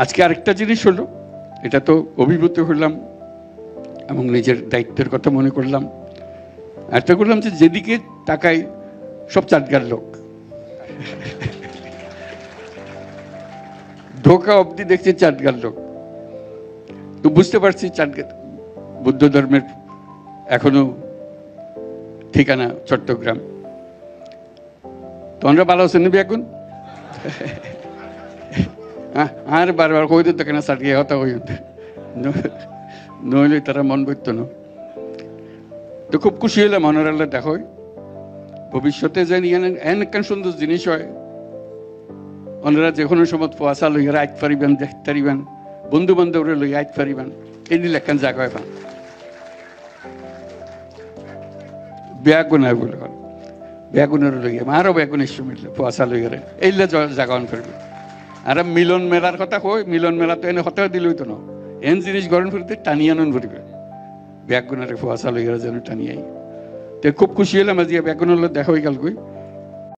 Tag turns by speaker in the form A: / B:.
A: আজকে আরেকটা জিনিস হলো, এটা তো অভিভূত হলাম এবং নিজের দায়িত্বের কথা মনে করলাম। একটা করলাম যে যেদিকে তাকাই সব চাটগার লোক, ঢোকা অবধি দেখছি চাটগার লোক। তো বুঝতে পারছি চাটগার বৌদ্ধ ধর্মের এখনো ঠিকানা চট্টগ্রাম। তোমরা ভালো আছেন নিবি এখন? আর বারবার কই দিত কেন চাটগিয়ে হতা হই, নইলে তারা মন বইত না। তো খুব খুশি হইলাম অনারাল্লা দেখো ভবিষ্যতে যেন এন সুন্দর জিনিস হয়। ওনারা যে কোনো সময় পয়সা লইয়া আইত পারিবেন, দেখতে পারিবেন, বন্ধু বান্ধবরে লইয়া আইত পারিবেন, এই নিলে একখান জায়গা হয় বেগুনা বলে বেগুনের লইয়া আরো বেগুনের সময় পয়সা লইয়া এইলে জাগান ফিরবে। আর মিলন মেলার কথা কই, মিলন মেলা তো এনে হতে দিলই তো না, এন জিনিস গরম ফিরতে টানিয়ে আনন ফিরবে, বেগুনের পয়সা লইয়া যেন টানিয়ে। তো খুব খুশি হলাম আজ বেগুনের দেখা হয়ে গেল কই।